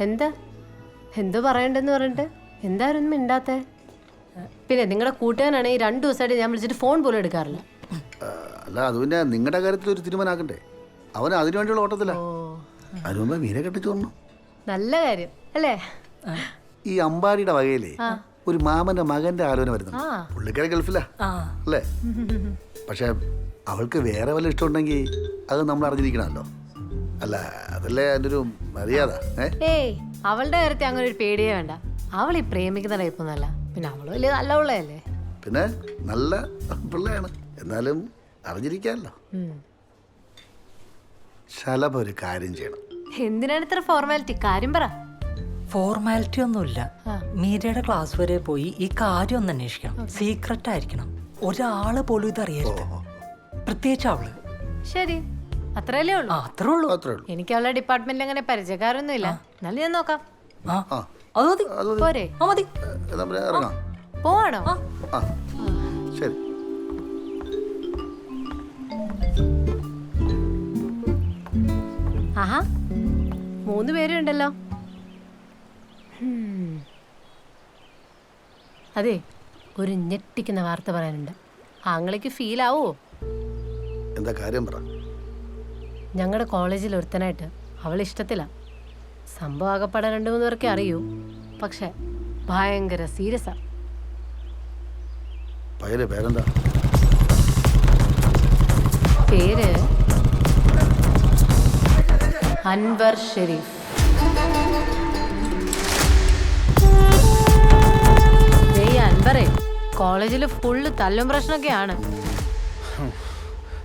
എന്താ എന്തോ പറയണ്ടെന്ന് പറഞ്ഞിട്ട് എന്തായിരുന്നു മിണ്ടാത്തെ? പിന്നെ നിങ്ങളുടെ കൂട്ടുകാരനാണ് ഈ 2 ദിവസമായിട്ട് ഞാൻ വിളിച്ചിട്ട് ഫോൺ പോലും എടുക്കാറില്ല. അല്ല അത് പിന്നെ നിങ്ങളുടെ കാര്യത്തിൽ ഒരു തീരുമാനമാക്കണ്ടേ? അവന് അതിനു വേണ്ടിയുള്ള ഓട്ടത്തില്ല. അതിനു മുമ്പ് മീനെ കെട്ടിച്ചു വന്നു. നല്ല കാര്യം അല്ലേ? ഈ അമ്പാടിയുടെ വകയിലേ ഒരു മാമന്റെ മകന്റെ ആലോചന വരുന്നുണ്ട്. പുള്ളിക്കാരെ ഗൾഫിലാ അല്ലേ? പക്ഷെ അവൾക്ക് വേറെ വല്ല ഇഷ്ടമുണ്ടെങ്കിൽ അത് നമ്മൾ അറിഞ്ഞിരിക്കണമല്ലോ. അല്ല അതല്ലേ അതിൻ്റെ ഒരു മര്യാദ. ഏയ് അവളുടെ കാര്യത്തിൽ അങ്ങനെ ഒരു പേടിയേ വേണ്ട. അവൾ ഈ പ്രേമിക്കുന്ന ടൈപ്പൊന്നല്ല. പിന്നെ അവള് വലിയ നല്ല പിള്ളയല്ലേ? പിന്നെ നല്ല പിള്ളയാണ്, എന്നാലും അറിഞ്ഞിരിക്കാമല്ലോ. ശലഭ ഒരു കാര്യം ചെയ്യണം. എന്തിനാണ് ഇത്ര ഫോർമാലിറ്റി? കാര്യം പറ. ഫോർമാലിറ്റി ഒന്നുമില്ല. മീരയുടെ ക്ലാസ് വരെ പോയി ഈ കാര്യം ഒന്ന് അന്വേഷിക്കണം. സീക്രട്ട് ആയിരിക്കണം. ഒരാള് പോലും ഇത് അറിയരുത്, പ്രത്യേകിച്ച് അവള്. ശരി, അത്രയല്ലേ ഉള്ളൂ? അത്രേ ഉള്ളൂ. എനിക്ക് അവളുടെ ഡിപ്പാർട്ട്മെന്റിൽ അങ്ങനെ പരിചയക്കാരൊന്നും ഇല്ല. എന്നാലും ഞാൻ നോക്കാം. അത് മതി. പോരെ? മതി. ഇറങ്ങാം. പോവാണോ? ശരി. ആഹാ, 3 പേരുണ്ടല്ലോ. അതെ, ഒരു ഞെട്ടിക്കുന്ന വാർത്ത പറയാനുണ്ട്. ആങ്ങളേക്ക് ഫീൽ ആവോ? എന്താ കാര്യം പറ. ഞങ്ങളുടെ കോളേജിൽ ഒരുത്തനായിട്ട് അവൾ ഇഷ്ടത്തില്ല. സംഭവം ആകെപ്പാടെ 2-3 പേർക്കേ അറിയൂ. പക്ഷെ ഭയങ്കര സീരിയസാ. പേരെന്താ? പേര് അൻവർ ഷെരീഫ്. അൻവറേ കോളേജിൽ ഫുള്ള് തല്ലും പ്രശ്നമൊക്കെയാണ്.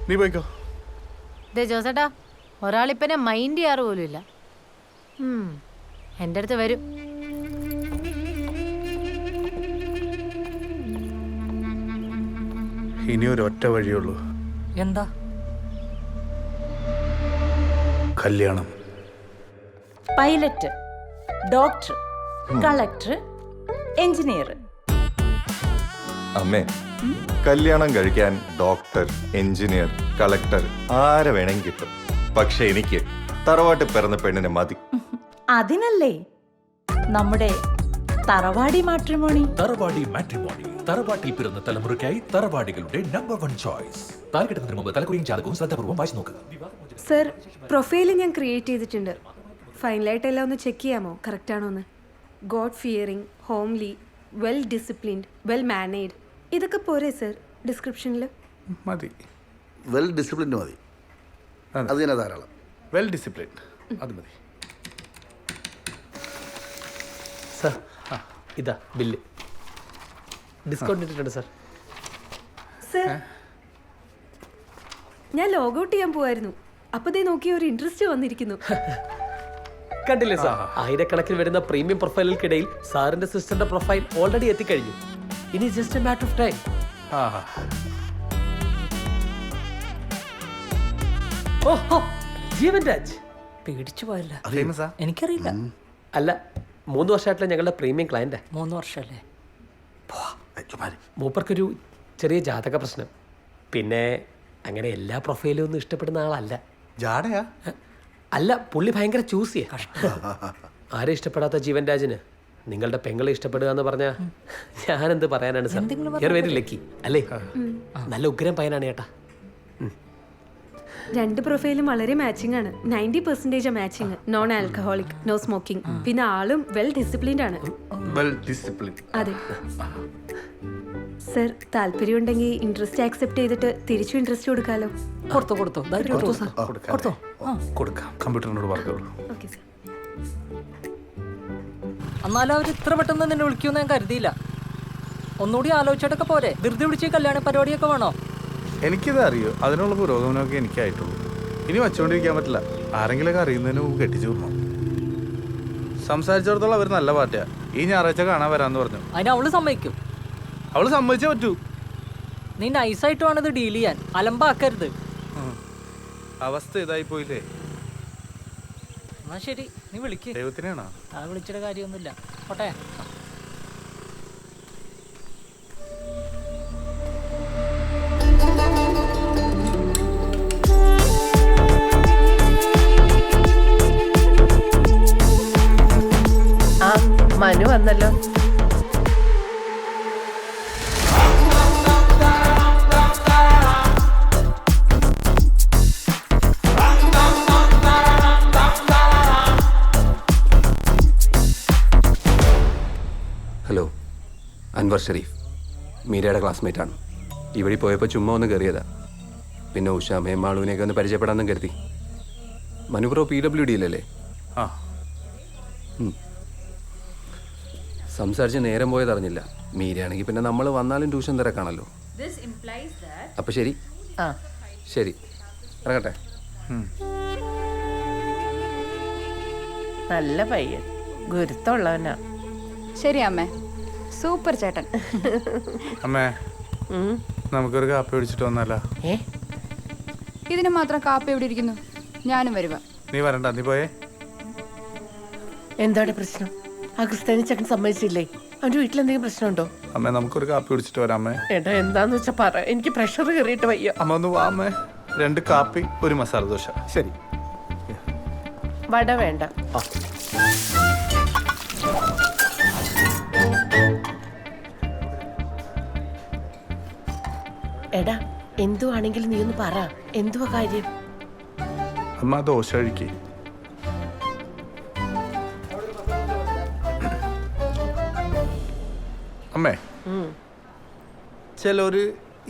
നീ പോയിക്കോ. ദേ ജോസേട്ടാ, ഒരാളിപ്പനെ മൈൻഡ് ചെയ്യാറ് പോലും ഇല്ല. എൻ്റെ അടുത്ത് വരും. ഇനി ഒരു ഒറ്റ വഴിയുള്ളൂ. എന്താ? കല്യാണം. Pilot, doctor, collector, engineer. അമ്മേ, കല്യാണം കഴിക്കാൻ ഡോക്ടർ, എഞ്ചിനീയർ, കളക്ടർ ആരെ വേണമെങ്കിൽ കിട്ടും. പക്ഷെ എനിക്ക് തറവാട്ടിൽ പിറന്ന പെണ്ണിനെ മതി. അതിനല്ലേ നമ്മുടെ തറവാടി മാട്രിമോണി. തറവാടി മാട്രിമോണി. തറവാട്ടിൽ പിറന്ന തലമുറയ്ക്കായി തറവാടികളുടെ നമ്പർ 1 ചോയ്സ്. താൽക്കെട്ടുന്നതിന് മുമ്പ് തലക്കുറിയും ജാതകവും ശ്രദ്ധാപൂർവ്വം വായിച്ചു നോക്കുക. സർ, പ്രൊഫൈല് ഞാൻ ക്രിയേറ്റ് ചെയ്തിട്ടുണ്ട്. ഫൈനലായിട്ട് എല്ലാം ഒന്ന് ചെക്ക് ചെയ്യാമോ, കറക്റ്റ് ആണോ എന്ന്? God fearing, homely, well disciplined, well mannered, ഇതൊക്കെ പോരെ സർ ഡിസ്ക്രിപ്ഷനിൽ? മതി. വെൽ ഡിസിപ്ലിൻഡ് മതി. അത് തന്നെ ധാരാളം. വെൽ ഡിസിപ്ലിൻഡ് അത് മതി. സാർ, ഇതാ ബില്ല്. ഡിസ്കൗണ്ട് ഇട്ടിട്ടുണ്ട് സാർ. സർ, ഞാൻ ലോഗ് ഔട്ട് ചെയ്യാൻ പോവായിരുന്നു. അപ്പൊ ദേ നോക്കി ഒരു ഇൻട്രസ്റ്റ് വന്നിരിക്കുന്നു. കണ്ടില്ലേ സാർ, ആയിരക്കണക്കിന് വരുന്ന പ്രീമിയം പ്രൊഫൈലുകൾക്കിടയിൽ സാറിന്റെ സിസ്റ്ററിന്റെ പ്രൊഫൈൽ ഓൾറെഡി എത്തിക്കഴിഞ്ഞു. ഇനി just A matter of time. ഓഹോ, ജീവൻ രാജ്. പേടിച്ചു പോയല്ല. എനിക്കറിയില്ല. അല്ല, 3 വർഷമായിട്ടുള്ള ഞങ്ങളുടെ പ്രീമിയം ക്ലയന്റ്. 3 വർഷമല്ലേ? മൂപ്പർക്കൊരു ചെറിയ ജാതക പ്രശ്നം. പിന്നെ അങ്ങനെ എല്ലാ പ്രൊഫൈലും ഒന്നും ഇഷ്ടപ്പെടുന്ന ആളല്ല. ജാടയാ? അല്ല, പുള്ളി ഭയങ്കര ചൂസ് ചെയ്യാ. ആരെ ഇഷ്ടപ്പെടാത്ത ജീവൻ രാജിന് നിങ്ങളുടെ പെങ്ങളെ ഇഷ്ടപ്പെടുക എന്ന് പറഞ്ഞാ ഞാനെന്ത് പറയാനാണ് സാർ? വെരി ലക്കി അല്ലേ? നല്ല ഉഗ്രം പയ്യനാണ് ചേട്ടാ. 2 പ്രൊഫൈലും വളരെ മാച്ചിങ് ആണ്. 90% matching. Non alcoholic, no smoking. പിന്നെ ആളും വെൽ ഡിസിപ്ലിൻഡ് ആണ്. അതെ സർ, താല്പര്യം ഉണ്ടെങ്കിൽ ഇൻട്രസ്റ്റ് ആക്സെപ്റ്റ് ചെയ്തിട്ട് തിരിച്ചു ഇൻട്രസ്റ്റ് കൊടുക്കാലോ? കൊടുക്കാം. കമ്പ്യൂട്ടറിനോട് പറഞ്ഞോളൂ. Okay sir. എന്നാലും അവർ ഇത്ര പെട്ടെന്ന് നിന്നെ വിളിക്കുമെന്ന് ഞാൻ കരുതിയില്ല. ഒന്നുകൂടി ആലോചിച്ചിട്ടൊക്കെ പോരെ? ധൃതി പിടിച്ച് കല്യാണ പരിപാടിയൊക്കെ വേണോ? എനിക്കിത് അറിയോ, അതിനുള്ള പുരോഗമനമൊക്കെ എനിക്കായിട്ടുള്ളൂ. ഇനി വച്ചുകൊണ്ടിരിക്കാൻ പറ്റില്ല. ആരെങ്കിലൊക്കെ അറിയുന്നതിന് മുമ്പ് കെട്ടിച്ചു വിടണം. സംസാരിച്ചിടത്തോളം അവർ നല്ല പാർട്ടിയാ. ഈ ഞായറാഴ്ച കാണാൻ വരാമെന്ന് പറഞ്ഞു. അതിന് അവള് സമ്മതിക്കും? അവള് സമ്മതിച്ചേ പറ്റൂ. നീ നൈസായിട്ട് വേണം ഇത് ഡീൽ ചെയ്യാൻ, അലമ്പാക്കരുത്. അവസ്ഥ ഇതായി പോയില്ലേ? എന്നാ ശരി, നീ വിളിക്ക്. ദൈവത്തിനാണോ? ആ, വിളിച്ചിട്ട് കാര്യമൊന്നുമില്ല. പോട്ടെ. മനു വന്നല്ലോ. ഹലോ, അൻവർ ഷെരീഫ്, മീരയുടെ ക്ലാസ്മേറ്റാണ്. ഈ വഴി പോയപ്പോൾ ചുമ്മാ ഒന്ന് കയറിയതാ. പിന്നെ ഉഷാമയും മാളുവിനെയൊക്കെ ഒന്ന് പരിചയപ്പെടാമെന്നും കരുതി. മനുപ്രോ PWD-യിലല്ലേ? ആ. സംസാരിച്ച് നേരം പോയത് അറിഞ്ഞില്ല. മീരയാണെങ്കിൽ പിന്നെ നമ്മൾ വന്നാലും ട്യൂഷൻ തിരക്കാണല്ലോ. അപ്പൊ ശരി. ശരി, ഇറങ്ങട്ടെ. നല്ല പയ്യൻ, ഗുരുത്തമുള്ളവനാ. ശരി അമ്മേ, സൂപ്പർ ചേട്ടൻ. അമ്മേ, നമുക്കൊരു കാപ്പി പിടിച്ചിട്ട് വന്നാലോ? ഇതിന് മാത്രം കാപ്പി എവിടെ ഇരിക്കുന്നു? ഞാനും വരുക. നീ വരണ്ട, നീ പോയേ. എന്താണ് പ്രശ്നം? ആ ക്രിസ്ത്യാനി ചെക്കൻ സമ്മതിച്ചില്ലേ? അവന്റെ വീട്ടിൽ എന്തെങ്കിലും പ്രശ്നമുണ്ടോ? അമ്മേ, നമുക്കൊരു കാപ്പി പിടിച്ചിട്ട് വരാം. അമ്മേ, ഏട്ടാ എന്താന്ന് വെച്ചാ പറ, എനിക്ക് പ്രഷർ കയറിയിട്ട് വയ്യ. അമ്മ ഒന്ന് വാ. അമ്മേ, 2 കാപ്പി, 1 മസാല ദോശ. ശരി. വട വേണ്ട. എടാ, എന്തുവാണെങ്കിലും നീ ഒന്ന് പറ, എന്തുവാ കാര്യം? അമ്മ ദോശ കഴിക്കേ. അമ്മേ, ചിലര്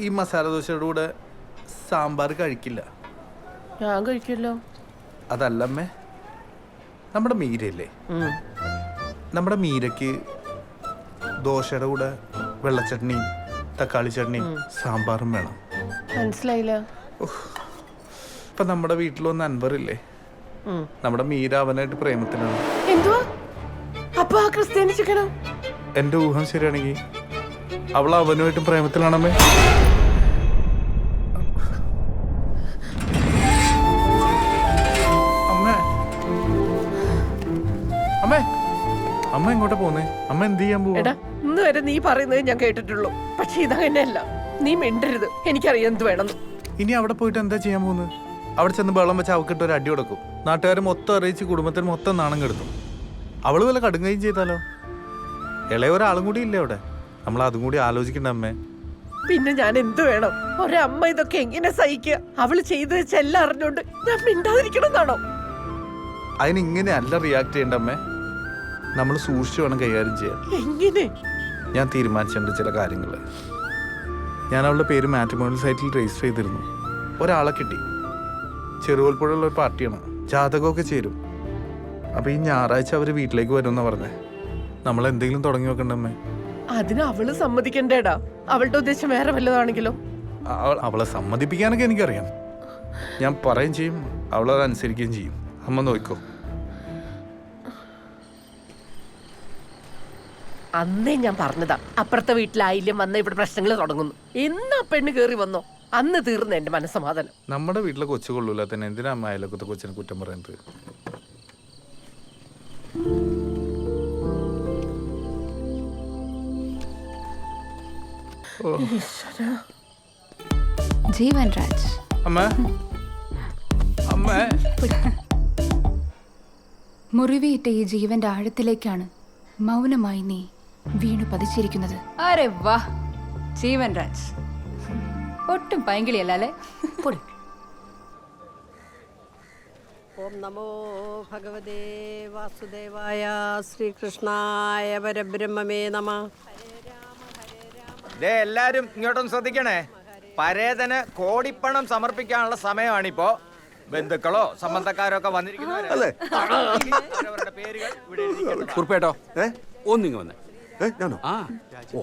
ഈ മസാല ദോശയുടെ കൂടെ സാമ്പാർ കഴിക്കില്ല. ഞാൻ കഴിക്കല്ലോ. അതല്ല അമ്മേ, നമ്മുടെ മീരയില്ലേ, നമ്മുടെ മീരയ്ക്ക് ദോശയുടെ കൂടെ വെള്ളച്ചട്നിയും തക്കാളി ചട്നിയും സാമ്പാറും വേണം. മനസ്സിലായില്ല. ഇപ്പൊ നമ്മുടെ വീട്ടിലൊന്ന് അൻവറില്ലേ, നമ്മുടെ മീര അവനായിട്ട് പ്രേമത്തിലാണ്. എന്തുവാ? അപ്പൊ ആ ക്രിസ്ത്യാനി ചിക്കനോ? എന്റെ ഊഹം ശരിയാണെങ്കിൽ അവൾ അവനുമായിട്ടും പ്രേമത്തിലാണമ്മേ. അമ്മേ, അമ്മേ, അമ്മ എങ്ങോട്ടാ പോന്നേ? അമ്മ എന്ത് ചെയ്യാൻ പോവാ? എടാ, ഇന്ന് വരെ നീ പറയുന്നത് ഞാൻ കേട്ടിട്ടുള്ളൂ. പക്ഷെ ഇതങ്ങനെയല്ല. നീ മിണ്ടരുത്, എനിക്കറിയാം എന്ത് വേണമെന്ന്. ഇനി അവിടെ പോയിട്ട് എന്താ ചെയ്യാൻ പോകുന്നത്? അവിടെ ചെന്ന് വെള്ളം വെച്ച് അവക്കിട്ട് ഒരു അടി കൊടുക്കും. നാട്ടുകാർ മൊത്തം അറിയിച്ച് കുടുംബത്തിന് മൊത്തം നാണം കെടുത്തും. അവള് വല്ല കടുങ്ങയും ചെയ്താലോ? ഇളയ ഒരാളും കൂടി ഇല്ലേ അവിടെ? നമ്മൾ അതും കൂടി ആലോചിക്കണ്ട അമ്മേ. പിന്നെ ഞാൻ എന്ത് വേണം? ഒരമ്മ ഇതൊക്കെ എങ്ങനെ സഹിക്കുക? അവള് ചെയ്ത് വെച്ചെല്ലാം അറിഞ്ഞോണ്ട് ഞാൻ മിണ്ടാതിരിക്കണം എന്നാണോ? അതിന് ഇങ്ങനെ അല്ല റിയാക്ട് ചെയ്യണ്ട അമ്മേ. നമ്മൾ സൂക്ഷിച്ചു വേണം കൈകാര്യം ചെയ്യാൻ. എങ്ങനെ? ഞാൻ തീരുമാനിച്ചിട്ടുണ്ട് ചില കാര്യങ്ങൾ. ഞാൻ അവളുടെ പേര് മാട്രിമോണിയൽ സൈറ്റിൽ രജിസ്റ്റർ ചെയ്തിരുന്നു. ഒരാളെ കിട്ടി. ചെറുകോൽപ്പുഴയുള്ള ഒരു പാർട്ടിയാണ്. ജാതകമൊക്കെ ചേരും. അപ്പൊ ഈ ഞായറാഴ്ച അവർ വീട്ടിലേക്ക് വരുമെന്നാ പറഞ്ഞേ. നമ്മൾ എന്തെങ്കിലും തുടങ്ങി വെക്കണ്ടമ്മേ. അതിന് അവള് സമ്മതിക്കണ്ടേടാ. അവളുടെ ഉദ്ദേശം വേറെ വല്ലതാണെങ്കിലോ? അവളെ സമ്മതിപ്പിക്കാനൊക്കെ എനിക്കറിയാം. ഞാൻ പറയും ചെയ്യും, അവളത് അനുസരിക്കുകയും ചെയ്യും. അമ്മ നോക്കോ. അന്നേ ഞാൻ പറഞ്ഞതാ, അപ്പുറത്തെ വീട്ടിലായില്യം വന്ന ഇവിടെ പ്രശ്നങ്ങൾ തുടങ്ങുന്നു. എന്നാ പെണ്ണ് കേറി വന്നോ അന്ന് തീർന്ന എന്റെ മനസ്സമാധാനം. നമ്മുടെ വീട്ടിലെ കൊച്ചു കൊള്ളൂല തന്നെ എന്തിനാ അമ്മ അയലൊക്കത്തെ കൊച്ചിനെ കുറ്റം പറയുന്നത്? ജീവൻ രാജ്. അമ്മ, അമ്മ, മുറിവേറ്റ ഈ ജീവന്റെ ആഴത്തിലേക്കാണ് മൗനമായി നീ വീണു പതിച്ചിരിക്കുന്നത്. അരെ വാ, ജീവൻ രാജ് ഒട്ടും പൈങ്കിളിയല്ല അല്ലേ? ഓം നമോ ഭഗവതേ വാസുദേവായ ശ്രീകൃഷ്ണായ പരബ്രഹ്മമേ നമഃ. എല്ലാരും ഇങ്ങോട്ടൊന്ന് ശ്രദ്ധിക്കണേ. പരേതന് കോടിപ്പണം സമർപ്പിക്കാനുള്ള സമയമാണിപ്പോ. ബന്ധുക്കളോ സംബന്ധക്കാരോ ഒക്കെ വന്നിരിക്കുന്നവരല്ലേ? പേരുകൾ ഇവിടെ കുറിപ്പേട്ടോ, ഒന്നിങ്ങ് വന്നേ. ആ, ഓ,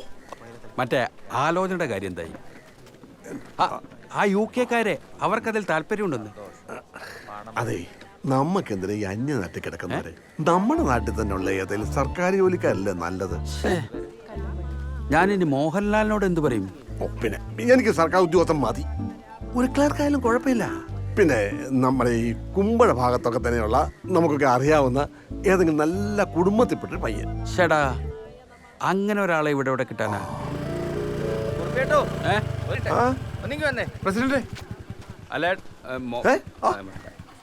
മറ്റേ ആലോചനയുടെ കാര്യം എന്തായി? ആ UK-ക്കാരെ അവർക്കതിൽ താല്പര്യമുണ്ടെന്ന്. അതെ, നമ്മക്കെന്തിനാ ഈ അന്യ നാട്ടിൽ കിടക്കുന്നവരെ? നമ്മുടെ നാട്ടിൽ തന്നെ ഉള്ള ഏതെങ്കിലും സർക്കാർ ജോലിക്കാരല്ലേ നല്ലത്? ഞാനിനി മോഹൻലാലിനോട് എന്ത് പറയും? പിന്നെ എനിക്ക് സർക്കാർ ഉദ്യോഗസ്ഥൻ മതി. ഒരു ക്ലർക്കായാലും കുഴപ്പമില്ല. പിന്നെ നമ്മുടെ ഈ കുമ്പഴ ഭാഗത്തൊക്കെ തന്നെയുള്ള നമുക്കൊക്കെ അറിയാവുന്ന ഏതെങ്കിലും നല്ല കുടുംബത്തിൽപ്പെട്ടൊരു പയ്യൻ. ഷടാ, അങ്ങനെ ഒരാളെ ഇവിടെ കിട്ടാനാ? പ്രസിഡന്റ്, അല്ല,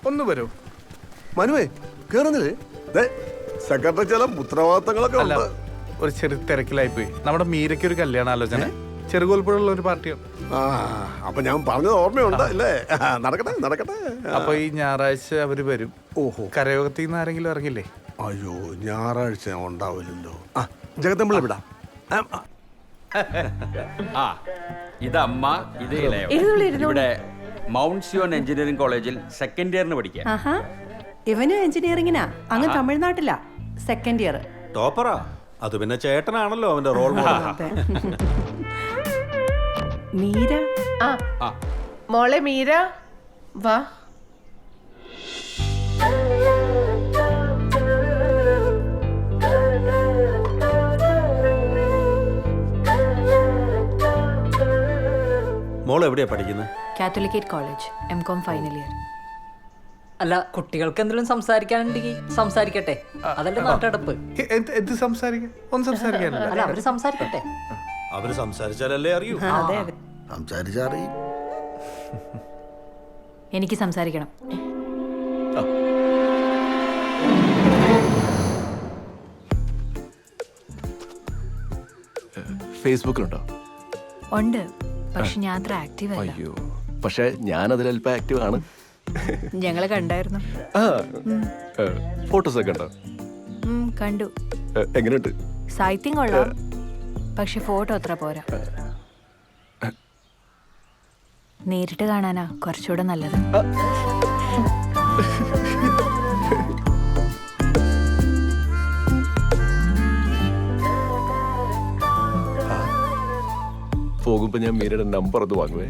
ഒന്ന് വരൂ. മനുവേ കേറുന്നില്ലേ? സെക്രട്ടറി ചില ഉത്തരവാദിത്തങ്ങളൊക്കെ അല്ല ഉണ്ട്. ഒരു ചെറിയ തിരക്കിലായി പോയി. നമ്മുടെ മീരയ്ക്ക് ഒരു കല്യാണ ആലോചന ചെറുകോൽപ്പുഴയുള്ള ഒരു പാർട്ടിയാണ്. ആ അപ്പൊ ഞാൻ പറഞ്ഞത് ഓർമ്മയുണ്ട് അല്ലേ? നടക്കട്ടെ നടക്കട്ടെ. അപ്പൊ ഈ ഞായറാഴ്ച അവര് വരും. ഓഹോ, കരയോഗത്തിൽ നിന്ന് ആരെങ്കിലും ഇറങ്ങില്ലേ? അയ്യോ ഞായറാഴ്ച ഉണ്ടാവില്ലല്ലോ. ആ ജഗത്തമ്പിള വിടാം. ആ ഇത് അമ്മ, ഇത് ഇളയോ. ഇവിടെ മൗണ്ട് സിയോൺ എഞ്ചിനീയറിംഗ് കോളേജിൽ സെക്കൻഡ് ഇയറിന് പഠിക്കാം. ഇവനും എഞ്ചിനീയറിംഗിനാ, അങ്ങ് തമിഴ്നാട്ടിലാ, സെക്കൻഡ് ഇയർ. ടോപ്പറാ. അത് പിന്നെ ചേട്ടനാണല്ലോ അവന്റെ റോൾ മോഡൽ. മീര, മോളെ മീര വാ. മോൾ എവിടെയാ പഠിക്കുന്നത്? Catholicate college, M.Com final year. അല്ല, കുട്ടികൾക്ക് എന്തെങ്കിലും സംസാരിക്കാനുണ്ടെങ്കിൽ സംസാരിക്കട്ടെ. അതല്ലേ നാട്ടടപ്പ്. എന്ത് സംസാരിക്കാൻ? ഒന്നും സംസാരിക്കാനില്ല. അല്ല, അവര് സംസാരിക്കട്ടെ. അവര് സംസാരിച്ചാലല്ലേ അറിയൂ. സംസാരിച്ചറിയും. എനിക്ക് സംസാരിക്കണം. ഫേസ്ബുക്കിലുണ്ടോ? ഉണ്ട്, പക്ഷെ ഞാൻ അത്ര ആക്റ്റീവ് അല്ല. അയ്യോ, പക്ഷെ ഞാൻ അതിൽ അല്പം ആക്റ്റീവ് ആണ്. ഞങ്ങള് കണ്ടായിരുന്നു. ഫോട്ടോസ് ഒക്കെ ഉണ്ടോ? കണ്ടു. എങ്ങനെയുണ്ട്? സാഹിത്യം കൊള്ളാം, പക്ഷെ ഫോട്ടോ അത്ര പോരാ. നേരിട്ട് കാണാനാ കുറച്ചുകൂടെ നല്ലത്. പോകുമ്പോ ഞാൻ മീരയുടെ നമ്പർ ഒന്ന് വാങ്ങുവേ.